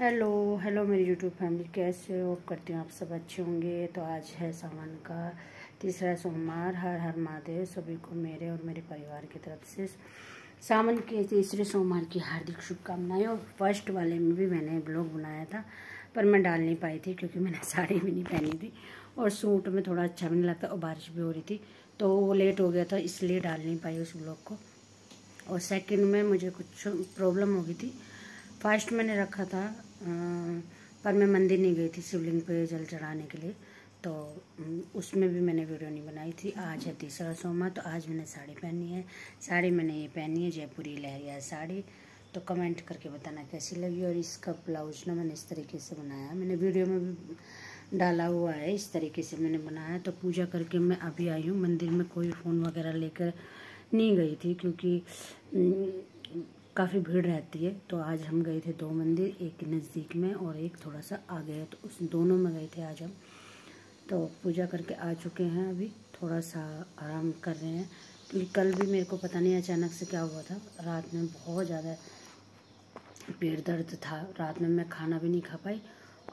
Hello hello मेरी YouTube family, कैसे हो? करती हूँ आप सब अच्छे होंगे। तो आज है सावन का तीसरा सोमवार। हर हर महादेव सभी को मेरे और मेरे परिवार की तरफ से सावन के तीसरे सोमवार की हार्दिक शुभकामनाएं। और फर्स्ट वाले में भी मैंने ब्लॉग बनाया था, पर मैं डाल नहीं पाई थी क्योंकि मैंने साड़ी भी नहीं पहनी थी और सूट में थोड़ा अच्छा भी नहीं लगता और बारिश भी हो रही थी, तो वो लेट हो गया था, इसलिए डाल नहीं पाई उस ब्लॉग को। और सेकंड में मुझे कुछ प्रॉब्लम हो गई थी। फर्स्ट मैंने रखा था पर मैं मंदिर नहीं गई थी शिवलिंग पे जल चढ़ाने के लिए, तो उसमें भी मैंने वीडियो नहीं बनाई थी। आज है तीसरा सोमवार, तो आज मैंने साड़ी पहनी है। साड़ी मैंने ये पहनी है जयपुरी लहरिया साड़ी। तो कमेंट करके बताना कैसी लगी। और इसका ब्लाउज ना मैंने इस तरीके से बनाया, मैंने वीडियो में भी डाला हुआ है, इस तरीके से मैंने बनाया। तो पूजा करके मैं अभी आई हूँ मंदिर में, कोई फ़ोन वगैरह लेकर नहीं गई थी क्योंकि काफ़ी भीड़ रहती है। तो आज हम गए थे 2 मंदिर, एक नज़दीक में और एक थोड़ा सा आगे है, तो उस दोनों में गए थे आज हम। तो पूजा करके आ चुके हैं, अभी थोड़ा सा आराम कर रहे हैं क्योंकि कल भी मेरे को पता नहीं अचानक से क्या हुआ था। रात में बहुत ज़्यादा पेट दर्द था, रात में मैं खाना भी नहीं खा पाई।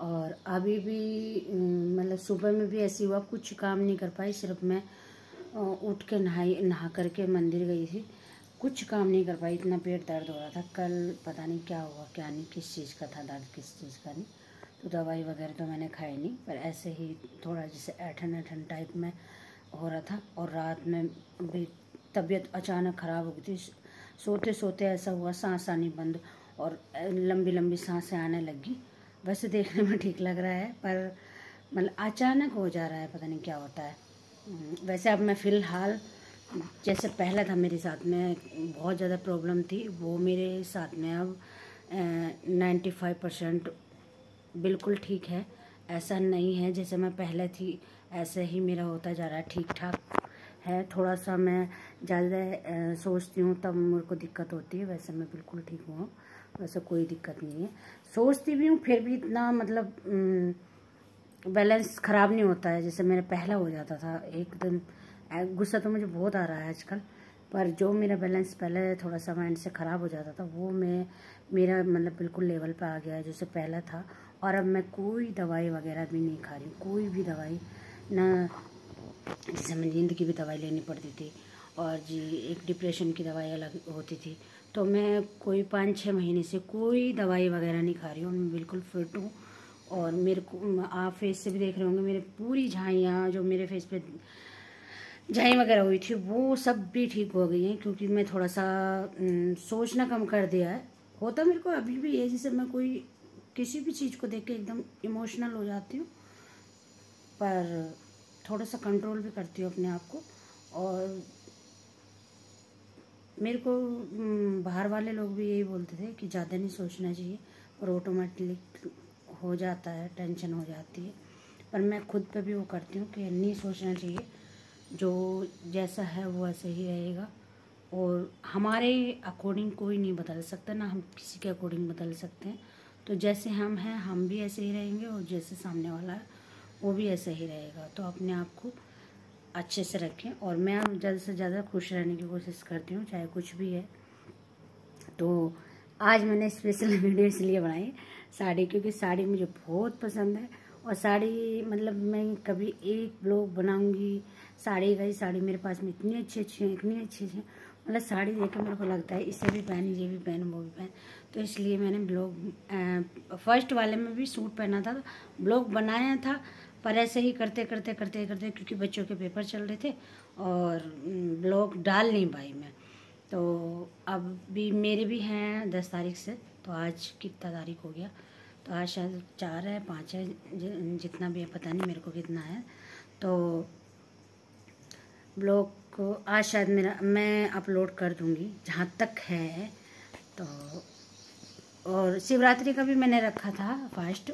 और अभी भी मतलब सुबह में भी ऐसे हुआ, कुछ काम नहीं कर पाई, सिर्फ मैं उठ के नहा करके मंदिर गई थी, कुछ काम नहीं कर पाई, इतना पेट दर्द हो रहा था। कल पता नहीं क्या हुआ क्या नहीं, किस चीज़ का था दर्द, किस चीज़ का नहीं। तो दवाई वगैरह तो मैंने खाई नहीं, पर ऐसे ही थोड़ा जैसे ऐठन ऐठन टाइप में हो रहा था। और रात में भी तबीयत अचानक ख़राब हो गई थी, सोते सोते ऐसा हुआ सांस आनी बंद और लंबी लंबी सांसें आने लगी। वैसे देखने में ठीक लग रहा है पर मतलब अचानक हो जा रहा है, पता नहीं क्या होता है। वैसे अब मैं फ़िलहाल, जैसे पहले था मेरे साथ में बहुत ज़्यादा प्रॉब्लम थी, वो मेरे साथ में अब 95% बिल्कुल ठीक है। ऐसा नहीं है जैसे मैं पहले थी, ऐसे ही मेरा होता जा रहा है, ठीक ठाक है। थोड़ा सा मैं ज़्यादा सोचती हूँ तब मेरे को दिक्कत होती है, वैसे मैं बिल्कुल ठीक हूँ, वैसे कोई दिक्कत नहीं है। सोचती भी हूँ फिर भी इतना मतलब बैलेंस ख़राब नहीं होता है जैसे मेरा पहला हो जाता था एकदम। गुस्सा तो मुझे बहुत आ रहा है आजकल, पर जो मेरा बैलेंस पहले थोड़ा सा माइंड से ख़राब हो जाता था वो मेरा मतलब बिल्कुल लेवल पे आ गया है जैसे पहला था। और अब मैं कोई दवाई वगैरह भी नहीं खा रही हूँ, कोई भी दवाई ना। जैसे मैं नींद की भी दवाई लेनी पड़ती थी और जी एक डिप्रेशन की दवाई अलग होती थी, तो मैं कोई 5-6 महीने से कोई दवाई वगैरह नहीं खा रही हूँ, मैं बिल्कुल फिट हूँ। और मेरे को आप फेस से भी देख रहे होंगे, मेरे पूरी झाइयाँ जो मेरे फेस पे झाई वगैरह हुई थी वो सब भी ठीक हो गई हैं क्योंकि मैं थोड़ा सा सोचना कम कर दिया है। होता मेरे को अभी भी है, जैसे मैं कोई किसी भी चीज़ को देख के एकदम इमोशनल हो जाती हूँ, पर थोड़ा सा कंट्रोल भी करती हूँ अपने आप को। और मेरे को बाहर वाले लोग भी यही बोलते थे कि ज़्यादा नहीं सोचना चाहिए, और ऑटोमेटिक हो जाता है, टेंशन हो जाती है। पर मैं खुद पे भी वो करती हूँ कि नहीं सोचना चाहिए, जो जैसा है वो ऐसे ही रहेगा। और हमारे अकॉर्डिंग कोई नहीं बदल सकता, ना हम किसी के अकॉर्डिंग बदल सकते हैं। तो जैसे हम हैं हम भी ऐसे ही रहेंगे और जैसे सामने वाला है वो भी ऐसे ही रहेगा। तो अपने आप को अच्छे से रखें। और मैं अब ज़्यादा से ज़्यादा खुश रहने की कोशिश करती हूँ चाहे कुछ भी है। तो आज मैंने स्पेशल वीडियो इसलिए बनाई साड़ी, क्योंकि साड़ी मुझे बहुत पसंद है। और साड़ी मतलब मैं कभी एक ब्लॉग बनाऊंगी साड़ी का ही, साड़ी मेरे पास में इतनी अच्छी अच्छी है, इतनी अच्छी अच्छी, मतलब साड़ी देख के मेरे को लगता है इसे भी पहन, ये भी पहन, वो भी पहन। तो इसलिए मैंने ब्लॉग फर्स्ट वाले में भी सूट पहना था, ब्लॉग बनाया था, पर ऐसे ही करते करते करते करते क्योंकि बच्चों के पेपर चल रहे थे और ब्लॉग डाल नहीं पाई मैं। तो अब भी मेरे भी हैं 10 तारीख से, तो आज कितना तारीख हो गया, तो आज शायद 4 है 5 है, जितना भी है पता नहीं मेरे को कितना है। तो ब्लॉग को आज शायद मैं अपलोड कर दूंगी जहाँ तक है। तो और शिवरात्रि का भी मैंने रखा था फास्ट,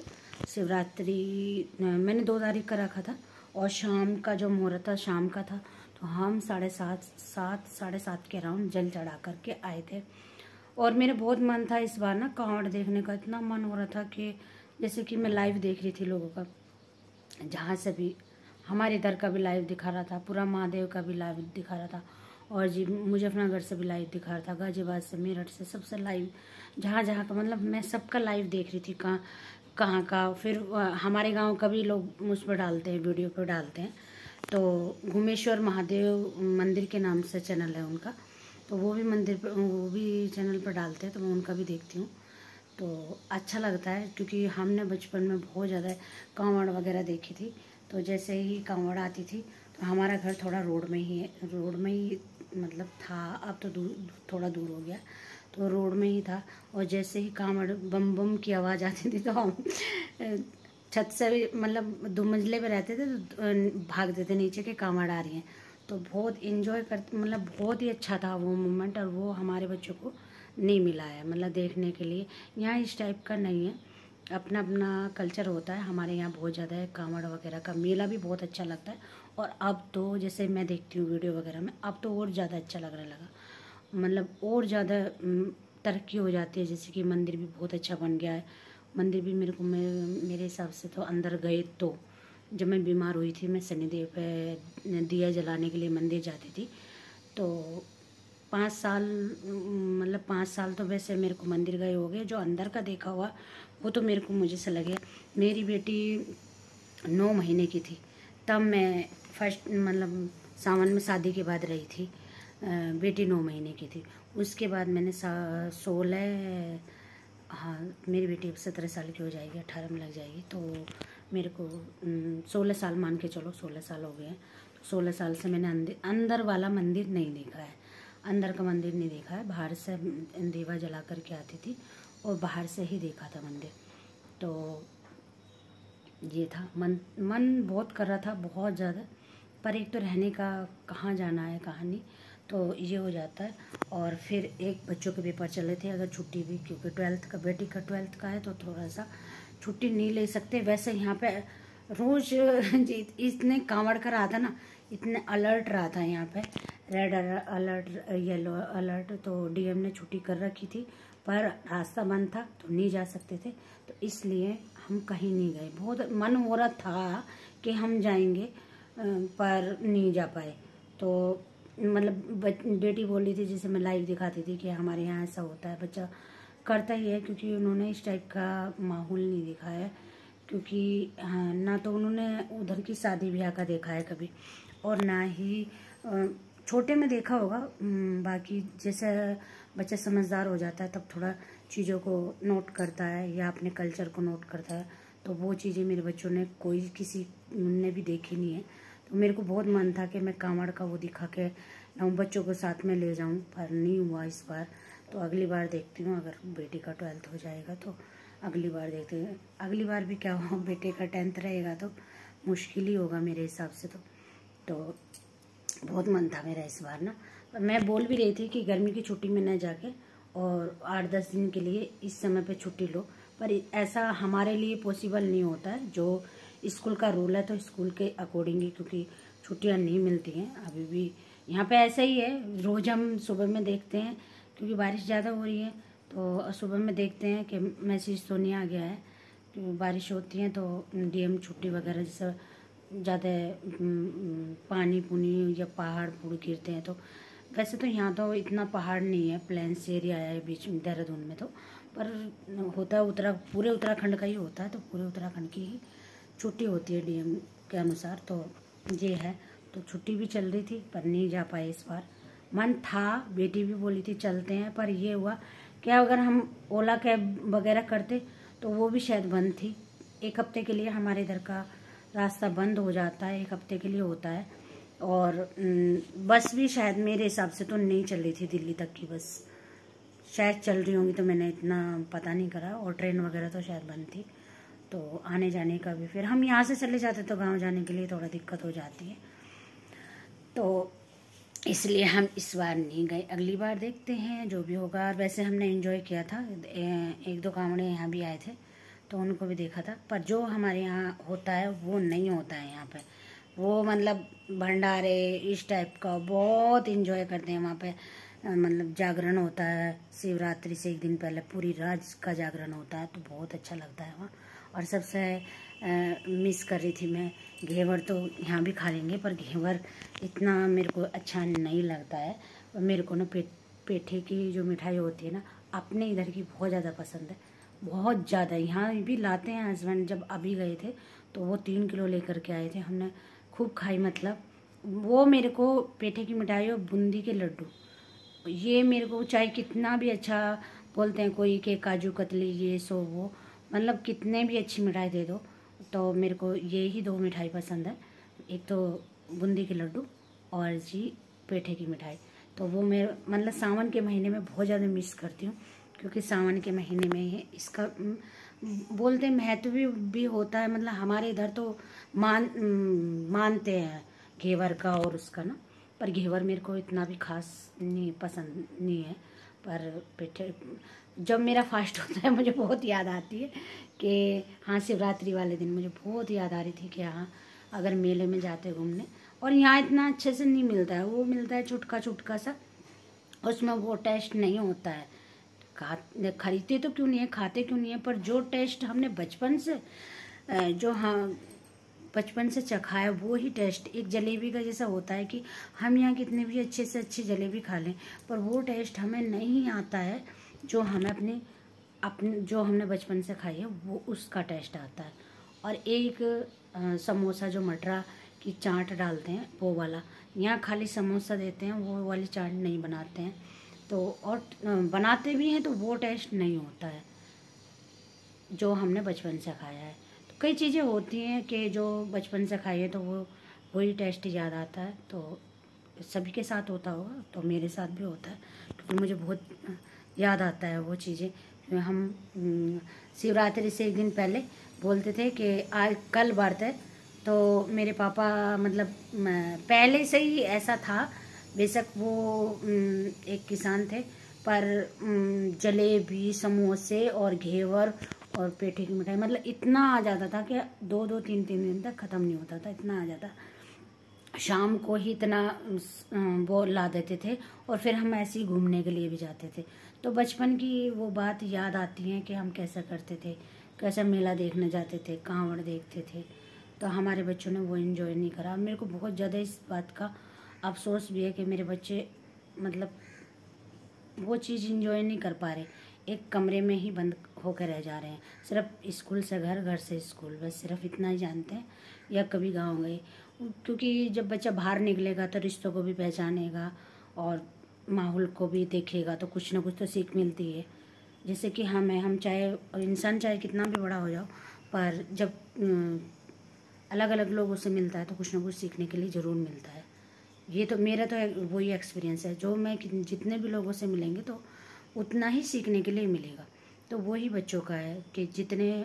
शिवरात्रि मैंने 2 तारीख का रखा था। और शाम का जो मुहूर्त था शाम का था, तो हम 7:30 के अराउंड जल चढ़ा करके आए थे। और मेरा बहुत मन था इस बार ना कांवड़ देखने का, इतना मन हो रहा था कि जैसे कि मैं लाइव देख रही थी लोगों का, जहाँ से भी हमारे इधर का भी लाइव दिखा रहा था, पूरा महादेव का भी लाइव दिखा रहा था। और जी मुजफ्फरनगर से भी लाइव दिखा रहा था, गाजियाबाद से, मेरठ से, सबसे लाइव, जहाँ जहाँ का मतलब मैं सबका लाइव देख रही थी, कहाँ कहाँ का। फिर हमारे गांव का भी लोग उस पर डालते हैं, वीडियो पर डालते हैं। तो घुमेश्वर महादेव मंदिर के नाम से चैनल है उनका, तो वो भी मंदिर पर, वो भी चैनल पर डालते हैं, तो मैं उनका भी देखती हूँ। तो अच्छा लगता है, क्योंकि हमने बचपन में बहुत ज़्यादा कांवड़ वगैरह देखी थी। तो जैसे ही कांवड़ आती थी तो हमारा घर थोड़ा रोड में ही मतलब था, अब तो थोड़ा दूर हो गया, तो रोड में ही था। और जैसे ही कांवड़ बम बम की आवाज़ आती थी तो हम छत से भी, मतलब 2 मंजिले पे रहते थे, तो भागते थे नीचे के कांवड़ आ रही हैं। तो बहुत इन्जॉय करते, मतलब बहुत ही अच्छा था वो मोमेंट, और वो हमारे बच्चों को नहीं मिला है, मतलब देखने के लिए। यहाँ इस टाइप का नहीं है, अपना अपना कल्चर होता है। हमारे यहाँ बहुत ज़्यादा है, कांवड़ वगैरह का मेला भी बहुत अच्छा लगता है। और अब तो जैसे मैं देखती हूँ वीडियो वगैरह में, अब तो और ज़्यादा अच्छा लगने लगा, मतलब और ज़्यादा तरक्की हो जाती है। जैसे कि मंदिर भी बहुत अच्छा बन गया है। मंदिर भी मेरे हिसाब से तो अंदर गए, तो जब मैं बीमार हुई थी, मैं शनिदेव पे दिया जलाने के लिए मंदिर जाती थी। तो 5 साल, मतलब 5 साल तो वैसे मेरे को मंदिर गए हो गए। जो अंदर का देखा हुआ वो तो मेरे को, मुझे से लगे, मेरी बेटी 9 महीने की थी तब मैं फर्स्ट, मतलब सावन में शादी के बाद रही थी। बेटी 9 महीने की थी। उसके बाद मैंने 16, हाँ मेरी बेटी अब 17 साल की हो जाएगी, 18 में लग जाएगी। तो मेरे को 16 साल मान के चलो, 16 साल हो गए हैं। तो 16 साल से मैंने अंदर वाला मंदिर नहीं देखा है, अंदर का मंदिर नहीं देखा है। बाहर से दीवा जला करके आती थी और बाहर से ही देखा था मंदिर। तो ये था, मन बहुत कर रहा था, बहुत ज़्यादा। पर एक तो रहने का, कहाँ जाना है कहाँ नहीं, तो ये हो जाता है। और फिर एक बच्चों के पेपर चले थे, अगर छुट्टी भी, क्योंकि 12th का, बेटी का 12th का है, तो थोड़ा सा छुट्टी नहीं ले सकते। वैसे यहाँ पे रोज़ इतने कांवड़ का रहा था ना, इतने अलर्ट रहा था यहाँ पे, रेड अलर्ट, येलो अलर्ट। तो डीएम ने छुट्टी कर रखी थी, पर रास्ता बंद था तो नहीं जा सकते थे, तो इसलिए हम कहीं नहीं गए। बहुत मन हो रहा था कि हम जाएंगे, पर नहीं जा पाए। तो मतलब बेटी बोल रही थी, जिसे मैं लाइव दिखाती थी, कि हमारे यहाँ ऐसा होता है, बच्चा करता ही है, क्योंकि उन्होंने इस टाइप का माहौल नहीं देखा है। क्योंकि हाँ, ना तो उन्होंने उधर की शादी ब्याह का देखा है कभी, और ना ही छोटे में देखा होगा। बाकी जैसे बच्चा समझदार हो जाता है तब थोड़ा चीज़ों को नोट करता है, या अपने कल्चर को नोट करता है। तो वो चीज़ें मेरे बच्चों ने, कोई किसी ने भी देखी नहीं है। तो मेरे को बहुत मन था कि मैं कांवड़ का वो दिखा के ना बच्चों को साथ में ले जाऊं, पर नहीं हुआ इस बार। तो अगली बार देखती हूँ, अगर बेटी का 12th हो जाएगा तो अगली बार देखते हैं। अगली बार भी क्या हो, बेटे का 10th रहेगा तो मुश्किल ही होगा मेरे हिसाब से। तो बहुत मन था मेरा इस बार ना। पर मैं बोल भी रही थी कि गर्मी की छुट्टी में न जाके और 8-10 दिन के लिए इस समय पे छुट्टी लो, पर ऐसा हमारे लिए पॉसिबल नहीं होता है। जो स्कूल का रूल है, तो स्कूल के अकॉर्डिंग ही, क्योंकि छुट्टियां नहीं मिलती हैं अभी भी। यहाँ पे ऐसा ही है, रोज़ हम सुबह में देखते हैं, क्योंकि बारिश ज़्यादा हो रही है, तो सुबह में देखते हैं कि मैसेज तो नहीं आ गया है। क्योंकि बारिश होती है तो डीएम छुट्टी वगैरह, जैसे ज़्यादा पानी पुनी या पहाड़ पुड़ गिरते हैं, तो वैसे तो यहाँ तो इतना पहाड़ नहीं है, प्लेन्स एरिया है बीच में, देहरादून में तो। पर होता है पूरे उत्तराखंड का ही होता है, तो पूरे उत्तराखंड की ही छुट्टी होती है डीएम के अनुसार। तो ये है, तो छुट्टी भी चल रही थी, पर नहीं जा पाए इस बार। मन था, बेटी भी बोली थी चलते हैं, पर ये हुआ क्या, अगर हम ओला कैब वगैरह करते तो वो भी शायद बंद थी। 1 हफ्ते के लिए हमारे इधर का रास्ता बंद हो जाता है, 1 हफ्ते के लिए होता है। और बस भी शायद मेरे हिसाब से तो नहीं चल रही थी, दिल्ली तक की बस शायद चल रही होंगी, तो मैंने इतना पता नहीं करा। और ट्रेन वगैरह तो शायद बंद थी। तो आने जाने का भी, फिर हम यहाँ से चले जाते तो गांव जाने के लिए थोड़ा दिक्कत हो जाती है, तो इसलिए हम इस बार नहीं गए। अगली बार देखते हैं जो भी होगा। वैसे हमने एंजॉय किया था, 1-2 कांवड़े यहाँ भी आए थे तो उनको भी देखा था। पर जो हमारे यहाँ होता है वो नहीं होता है यहाँ पे। वो मतलब भंडारे इस टाइप का बहुत एंजॉय करते हैं वहाँ पे। मतलब जागरण होता है शिवरात्रि से एक दिन पहले, पूरी रात का जागरण होता है, तो बहुत अच्छा लगता है वहाँ। और सबसे मिस कर रही थी मैं घेवर, तो यहाँ भी खा लेंगे पर घेवर इतना मेरे को अच्छा नहीं लगता है। और मेरे को ना पेठे की जो मिठाई होती है ना, अपने इधर की बहुत ज़्यादा पसंद है, बहुत ज़्यादा। यहाँ भी लाते हैं हस्बैंड, जब अभी गए थे तो वो 3 किलो लेकर के आए थे, हमने खूब खाई। मतलब वो मेरे को पेठे की मिठाई और बूंदी के लड्डू, ये मेरे को चाहे कितना भी अच्छा बोलते हैं कोई के काजू कतली ये सो वो, मतलब कितने भी अच्छी मिठाई दे दो, तो मेरे को ये ही 2 मिठाई पसंद है। एक तो बूंदी के लड्डू और जी पेठे की मिठाई। तो वो मेरे मतलब सावन के महीने में बहुत ज़्यादा मिस करती हूँ, क्योंकि सावन के महीने में ही इसका बोलते महत्व भी होता है। मतलब हमारे इधर तो मानते हैं घेवर का और उसका ना, पर घेवर मेरे को इतना भी खास नहीं पसंद नहीं है। पर पेठे जब मेरा फास्ट होता है मुझे बहुत याद आती है कि हाँ, शिवरात्रि वाले दिन मुझे बहुत याद आ रही थी कि हाँ, अगर मेले में जाते घूमने, और यहाँ इतना अच्छे से नहीं मिलता है, वो मिलता है छुटका छुटका सा, उसमें वो टेस्ट नहीं होता है। खरीदते तो क्यों नहीं है, खाते क्यों नहीं है, पर जो टेस्ट हमने बचपन से जो हाँ बचपन से चखा है वो ही टेस्ट एक जलेबी का जैसा होता है कि हम यहाँ कितने भी अच्छे से अच्छी जलेबी खा लें, पर वो टेस्ट हमें नहीं आता है जो हमें अपने जो हमने बचपन से खाई है वो उसका टेस्ट आता है। और एक समोसा जो मटरा की चाट डालते हैं वो वाला, यहाँ खाली समोसा देते हैं, वो वाली चाट नहीं बनाते हैं। तो और बनाते भी हैं तो वो टेस्ट नहीं होता है जो हमने बचपन से खाया है। तो कई चीज़ें होती हैं कि जो बचपन से खाई है तो वो वही टेस्ट याद आता है। तो सभी के साथ होता होगा, तो मेरे साथ भी होता है, क्योंकि मुझे बहुत याद आता है वो चीज़ें। हम शिवरात्रि से एक दिन पहले बोलते थे कि आज कल व्रत है, तो मेरे पापा मतलब पहले से ही ऐसा था, बेशक वो एक किसान थे, पर जलेबी समोसे और घेवर और पेठे की मिठाई मतलब इतना आ जाता था कि 2-2 3-3 दिन तक ख़त्म नहीं होता था, इतना आ जाता। शाम को ही इतना वो ला देते थे, और फिर हम ऐसे ही घूमने के लिए भी जाते थे। तो बचपन की वो बात याद आती है कि हम कैसा करते थे, कैसा मेला देखने जाते थे, कांवड़ देखते थे। तो हमारे बच्चों ने वो एंजॉय नहीं करा। मेरे को बहुत ज़्यादा इस बात का अफसोस भी है कि मेरे बच्चे मतलब वो चीज़ एंजॉय नहीं कर पा रहे, एक कमरे में ही बंद होकर रह जा रहे हैं। सिर्फ स्कूल से घर, घर से स्कूल, बस सिर्फ इतना ही जानते हैं, या कभी गाँव गए। क्योंकि जब बच्चा बाहर निकलेगा तो रिश्तों को भी पहचानेगा और माहौल को भी देखेगा, तो कुछ ना कुछ तो सीख मिलती है। जैसे कि हम चाहे इंसान चाहे कितना भी बड़ा हो जाओ, पर जब अलग अलग लोगों से मिलता है तो कुछ ना कुछ सीखने के लिए ज़रूर मिलता है। ये तो मेरा तो वही एक्सपीरियंस है, जो मैं जितने भी लोगों से मिलेंगे तो उतना ही सीखने के लिए मिलेगा। तो वही बच्चों का है कि जितने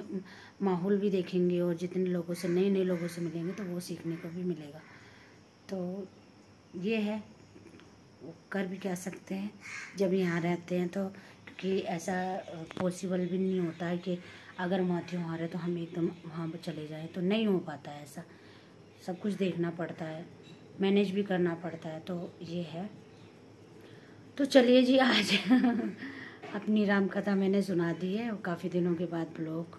माहौल भी देखेंगे और जितने लोगों से नए नए लोगों से मिलेंगे तो वो सीखने को भी मिलेगा। तो ये है, वो कर भी क्या सकते हैं जब यहाँ रहते हैं तो, क्योंकि ऐसा पॉसिबल भी नहीं होता है कि अगर वहाँ त्योहार है तो हम एकदम वहाँ पर चले जाएं, तो नहीं हो पाता है ऐसा। सब कुछ देखना पड़ता है, मैनेज भी करना पड़ता है, तो ये है। तो चलिए जी, आज अपनी राम कथा मैंने सुना दी है, और काफ़ी दिनों के बाद ब्लॉग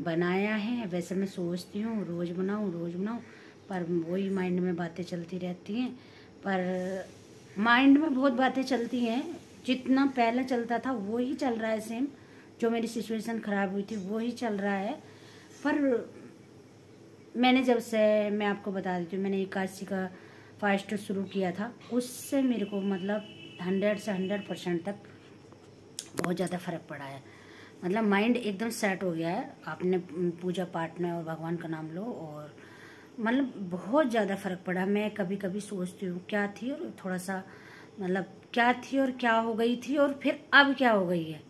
बनाया है। वैसे मैं सोचती हूँ रोज़ बनाऊँ, पर वही माइंड में बातें चलती रहती हैं। पर माइंड में बहुत बातें चलती हैं, जितना पहले चलता था वही चल रहा है सेम, जो मेरी सिचुएशन ख़राब हुई थी वही चल रहा है। पर मैंने जब से, मैं आपको बता देती हूँ, मैंने एकादशी का फास्ट शुरू किया था, उससे मेरे को मतलब 100 से 100% तक बहुत ज़्यादा फ़र्क पड़ा है। मतलब माइंड एकदम सेट हो गया है। आपने पूजा पाठ में और भगवान का नाम लो, और मतलब बहुत ज़्यादा फ़र्क पड़ा। मैं कभी कभी सोचती हूँ क्या थी और थोड़ा सा मतलब क्या थी और क्या हो गई थी और फिर अब क्या हो गई है।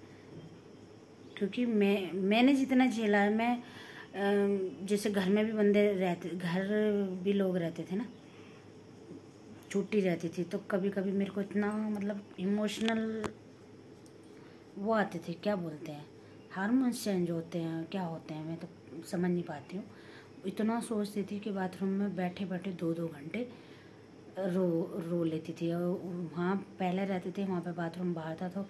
क्योंकि मैंने जितना झेला है, मैं जैसे घर में भी बंदे रहते, घर भी लोग रहते थे ना, छुट्टी रहती थी, तो कभी कभी मेरे को इतना मतलब इमोशनल वो आते थे, क्या बोलते हैं, हार्मोन्स चेंज होते हैं, क्या होते हैं, मैं तो समझ नहीं पाती हूँ। इतना सोचती थी कि बाथरूम में बैठे बैठे 2-2 घंटे रो लेती थी। और वहाँ पहले रहते थे, वहाँ पे बाथरूम बाहर था, तो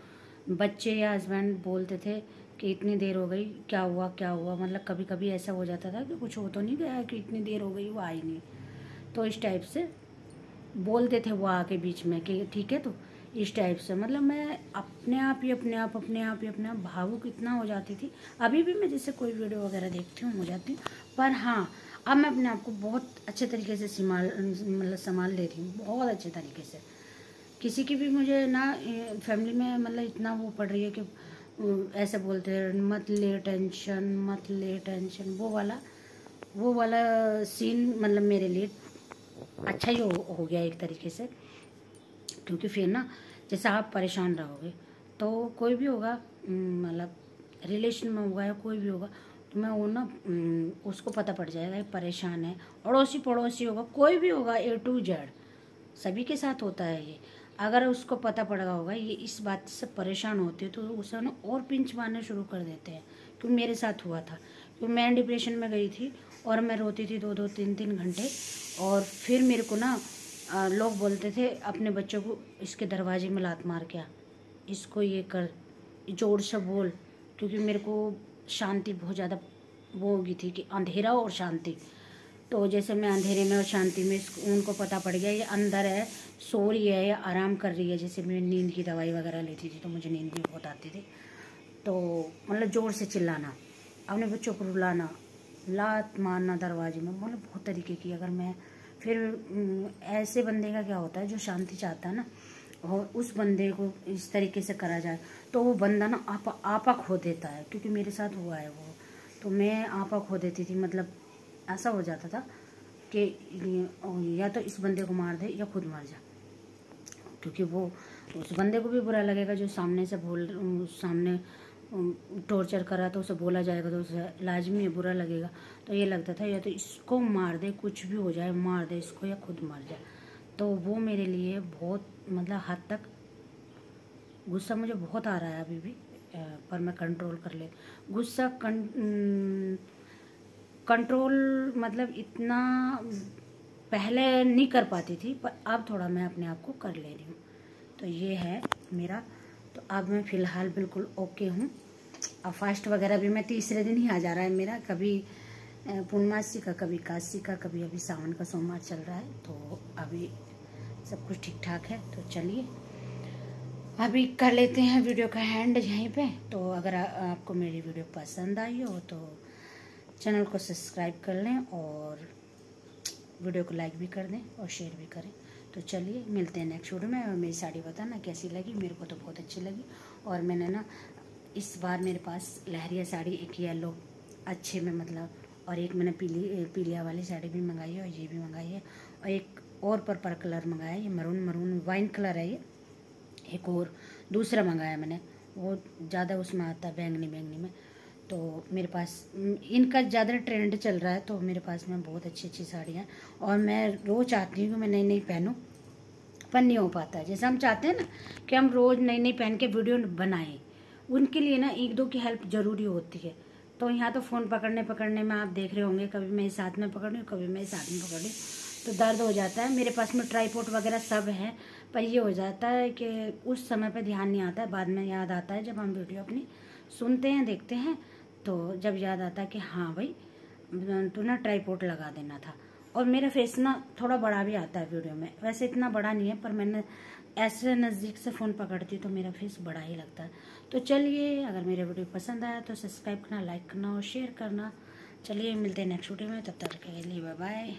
बच्चे या हस्बैंड बोलते थे कि इतनी देर हो गई, क्या हुआ क्या हुआ। मतलब कभी कभी ऐसा हो जाता था कि कुछ हो तो नहीं गया कि इतनी देर हो गई वो आई नहीं, तो इस टाइप से बोलते थे वो आके बीच में कि ठीक है। तो इस टाइप से मतलब मैं अपने आप ही अपने आप भावुक इतना हो जाती थी। अभी भी मैं जैसे कोई वीडियो वगैरह देखती हूँ हो जाती हूँ, पर हाँ अब मैं अपने आप को बहुत अच्छे तरीके से संभाल ले रही हूँ, बहुत अच्छे तरीके से। किसी की भी मुझे ना फैमिली में मतलब इतना वो पड़ रही है कि ऐसे बोलते हैं मत ले टेंशन, वो वाला सीन मतलब मेरे लिए अच्छा ही हो गया एक तरीके से। क्योंकि फिर ना जैसे आप परेशान रहोगे तो कोई भी होगा, मतलब रिलेशन में होगा या कोई भी होगा, तो मैं वो ना उसको पता पड़ जाएगा ये परेशान है। अड़ोसी पड़ोसी होगा, कोई भी होगा, A to Z सभी के साथ होता है ये। अगर उसको पता पड़ गया होगा ये इस बात से परेशान होते तो उसे ना और पिंच मारने शुरू कर देते हैं। क्योंकि मेरे साथ हुआ था, क्योंकि मैं डिप्रेशन में गई थी और मैं रोती थी 2-2 3-3 घंटे। और फिर मेरे को ना लोग बोलते थे अपने बच्चों को, इसके दरवाजे में लात मार के आ, इसको ये कर, जोर से बोल। क्योंकि मेरे को शांति बहुत ज़्यादा वो हो गई थी कि अंधेरा और शांति। तो जैसे मैं अंधेरे में और शांति में उनको पता पड़ गया ये अंदर है, सो रही है या आराम कर रही है। जैसे मैं नींद की दवाई वगैरह लेती थी तो मुझे नींद भी बहुत आती थी, तो मतलब ज़ोर से चिल्लाना, अपने बच्चों को रुलाना, लात मारना दरवाजे में, मतलब बहुत तरीके की। अगर मैं फिर ऐसे बंदे का क्या होता है जो शांति चाहता है ना, और उस बंदे को इस तरीके से करा जाए तो वो बंदा ना आपा खो देता है। क्योंकि मेरे साथ हुआ है वो, तो मैं आपा खो देती थी। मतलब ऐसा हो जाता था कि या तो इस बंदे को मार दे या खुद मर जा। क्योंकि वो उस बंदे को भी बुरा लगेगा जो सामने से सामने टॉर्चर करा, तो उसे बोला जाएगा तो उसे लाजमी बुरा लगेगा। तो ये लगता था या तो इसको मार दे, कुछ भी हो जाए मार दे इसको, या खुद मर जाए। तो वो मेरे लिए बहुत मतलब हद तक गुस्सा मुझे बहुत आ रहा है अभी भी, पर मैं कंट्रोल कर ले। गुस्सा कंट्रोल मतलब इतना पहले नहीं कर पाती थी, पर अब थोड़ा मैं अपने आप को कर ले रही हूँ। तो ये है मेरा। तो अब मैं फ़िलहाल बिल्कुल ओके हूँ। अब फास्ट वगैरह भी मैं तीसरे दिन ही आ जा रहा है मेरा, कभी पूर्णमासी का, कभी एकादशी का, कभी अभी सावन का सोमवार चल रहा है। तो अभी सब कुछ ठीक ठाक है। तो चलिए अभी कर लेते हैं वीडियो का हैंड यहीं पे। तो अगर आपको मेरी वीडियो पसंद आई हो तो चैनल को सब्सक्राइब कर लें और वीडियो को लाइक भी कर दें और शेयर भी करें। तो चलिए मिलते हैं नेक्स्ट वीडियो में। और मेरी साड़ी बताना कैसी लगी, मेरे को तो बहुत अच्छी लगी। और मैंने ना इस बार मेरे पास लहरिया साड़ी, एक येलो अच्छे में मतलब, और एक मैंने पीलिया वाली साड़ी भी मंगाई है, और ये भी मंगाई है, और एक और पर्पल कलर मंगाया है, ये मरून वाइन कलर है। ये एक और दूसरा मंगाया मैंने, वो ज़्यादा उसमें आता है बैंगनी में। तो मेरे पास इनका ज़्यादा ट्रेंड चल रहा है, तो मेरे पास में बहुत अच्छी साड़ियाँ। और मैं रोज़ चाहती हूँ कि मैं नई पहनूँ, पर नहीं हो पाता है। जैसे हम चाहते हैं ना कि हम रोज़ नई पहन के वीडियो बनाएं, उनके लिए ना 1-2 की हेल्प ज़रूरी होती है। तो यहाँ तो फ़ोन पकड़ने में आप देख रहे होंगे, कभी मैं इस हाथ में पकड़ रही हूँ, कभी मैं इस हाथ में पकड़ रही हूँ, तो दर्द हो जाता है। मेरे पास में ट्राइपॉड वगैरह सब है, पर ये हो जाता है कि उस समय पे ध्यान नहीं आता है, बाद में याद आता है जब हम वीडियो अपनी सुनते हैं देखते हैं, तो जब याद आता है कि हाँ भाई तू ना ट्राइपॉड लगा देना था। और मेरा फेस ना थोड़ा बड़ा भी आता है वीडियो में, वैसे इतना बड़ा नहीं है, पर मैंने ऐसे नज़दीक से फ़ोन पकड़ती तो मेरा फेस बड़ा ही लगता है। तो चलिए अगर मेरा वीडियो पसंद आया तो सब्सक्राइब करना, लाइक करना और शेयर करना। चलिए मिलते हैं नेक्स्ट वीडियो में, तब तक के लिए बाय बाय।